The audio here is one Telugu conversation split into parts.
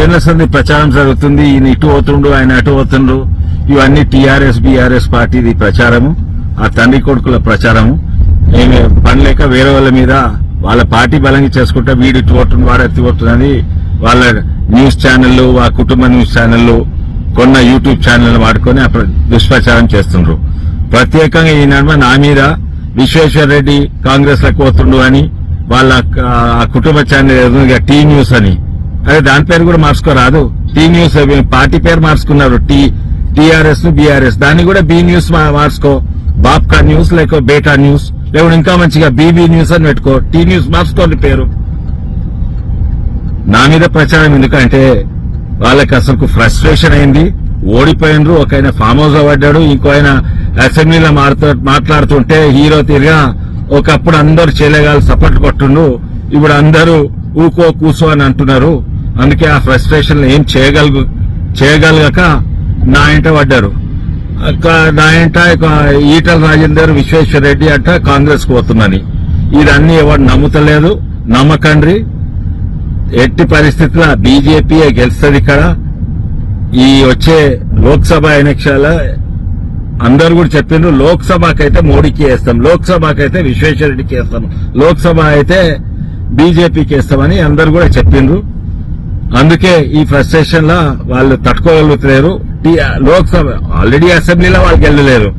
ఏళ్ల సంది ప్రచారం జరుగుతుంది. ఈయన ఇటు పోతుండు, ఆయన అటు పోతుండ్రు. ఇవన్నీ టీఆర్ఎస్ బీఆర్ఎస్ పార్టీది ప్రచారము, ఆ తండ్రి కొడుకుల ప్రచారము. ఏమి పని లేక వేరే వాళ్ళ మీద వాళ్ళ పార్టీ బలంగా చేసుకుంటే వీడు ఇటు పోతుంది, వాడు ఎత్తి పోతుందని వాళ్ళ న్యూస్ ఛానళ్లు, ఆ కుటుంబ న్యూస్ ఛానళ్లు, కొన్న యూట్యూబ్ ఛానల్ వాడుకొని దుష్ప్రచారం చేస్తుండ్రు. ప్రత్యేకంగా ఈ నడుమ నా మీద విశ్వేశ్వర్ రెడ్డి కాంగ్రెస్ లకు పోతుండు అని వాళ్ళ ఆ కుటుంబ ఛానల్ టీ న్యూస్ అని, అదే దాని పేరు కూడా మార్చుకోరాదు. టీ న్యూస్ పార్టీ పేరు మార్చుకున్నారు, టీఆర్ఎస్ ను బీఆర్ఎస్, దాన్ని కూడా బి న్యూస్ మార్చుకో, బాప్కా న్యూస్ లేక బేటా న్యూస్, లేకపోతే ఇంకా మంచిగా బీబీ న్యూస్ అని పెట్టుకో. టీ న్యూస్ మార్చుకోండి పేరు. నా మీద ప్రచారం ఎందుకంటే వాళ్ళకి అసలు ఫ్రస్ట్రేషన్ అయింది, ఓడిపోయినరు. ఒక ఆయన ఫామ్ హౌస్ పడ్డాడు, ఇంకో ఆయన అసెంబ్లీలో మాట్లాడుతుంటే హీరో తిరిగా ఒకప్పుడు అందరు చేయలేగాలి సపోర్ట్ కొట్టుండు, ఇప్పుడు అందరూ ఊకో కూసో అని అంటున్నారు. అందుకే ఆ ఫ్రస్ట్రేషన్ ఏం చేయగలగక నా ఇంట పడ్డారు. నా ఇంట ఈటల రాజేందర్, విశ్వేశ్వర్ రెడ్డి అంట కాంగ్రెస్ కు పోతుందని. ఇదన్నీ ఎవరు నమ్ముతలేదు, నమ్మకండ్రి. ఎట్టి పరిస్థితుల్లో బీజేపీ గెలుస్తుంది. ఇక్కడ ఈ వచ్చే లోక్సభ ఎన్నికల అందరు కూడా చెప్పిండ్రు, లోక్సభకైతే మోడీకి వేస్తాం, లోక్సభకైతే విశ్వేశ్వర రెడ్డికి వేస్తాం, లోక్సభ అయితే బీజేపీకి వేస్తామని అందరు కూడా చెప్పిండ్రు. అందుకే ఈ ఫ్రస్ట్రేషన్ లా వాళ్ళు తట్టుకోగలుగుతలేరు. లోక్సభ ఆల్రెడీ అసెంబ్లీలో వాళ్ళు గెలలేరు,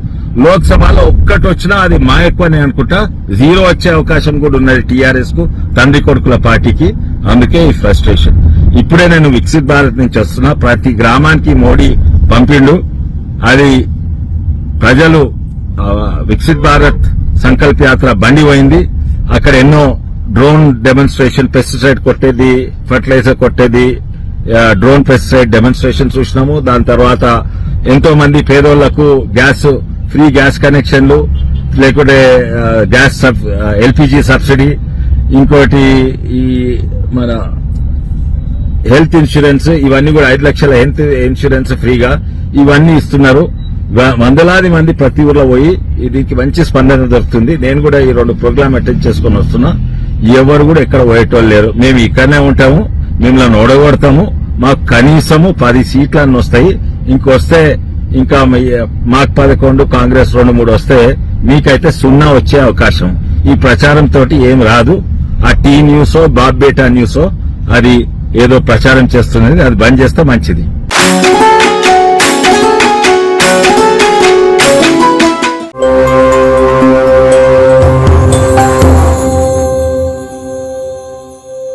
లోక్సభలో ఒక్కటి వచ్చినా అది మా ఎక్కువనే అనుకుంటా, 0 వచ్చే అవకాశం కూడా ఉన్నది టీఆర్ఎస్ కు, తండ్రి కొడుకుల పార్టీకి. అందుకే ఈ ఫ్రస్ట్రేషన్. ఇప్పుడే నేను వికసిత్ భారత్ నుంచి వస్తున్నా. ప్రతి గ్రామానికి మోడీ పంపిండు. అది ప్రజలు వికసిత్ భారత్ సంకల్ప యాత్ర బండి పోయింది. అక్కడ ఎన్నో డ్రోన్ డెమాన్స్ట్రేషన్, పెస్టిసైడ్ కొట్టేది, ఫర్టిలైజర్ కొట్టేది, డ్రోన్ పెస్టిసైడ్ డెమాన్స్ట్రేషన్ చూసినాము. దాని తర్వాత ఎంతో మంది పేదోళ్లకు ఫ్రీ గ్యాస్ కనెక్షన్లు, లేకుంటే గ్యాస్ ఎల్పీజీ సబ్సిడీ, ఇంకోటి ఈ మన హెల్త్ ఇన్సూరెన్స్, ఇవన్నీ కూడా 5 లక్షల హెల్త్ ఇన్సూరెన్స్ ఫ్రీగా ఇవన్నీ ఇస్తున్నారు. వందలాది మంది ప్రతి ఊర్లో పోయి దీనికి మంచి స్పందన దొరుకుతుంది. నేను కూడా ఈ 2 ప్రోగ్రామ్ అటెండ్ చేసుకుని వస్తున్నా. ఎవరు కూడా ఎక్కడ పోయేటోళ్ళు లేరు. మేము ఇక్కడనే ఉంటాము, మిమ్మల్ని ఓడగొడతాము. మాకు కనీసము 10 సీట్లన్నీ వస్తాయి. ఇంకొస్తే ఇంకా మాకు 11, కాంగ్రెస్ 2-3 వస్తే మీకైతే 0 వచ్చే అవకాశం. ఈ ప్రచారం తోటి ఏం రాదు. ఆ టీ న్యూసో బాబ్ బేటా న్యూసో అది ఏదో ప్రచారం చేస్తున్నది, అది బంద్ చేస్తే మంచిది.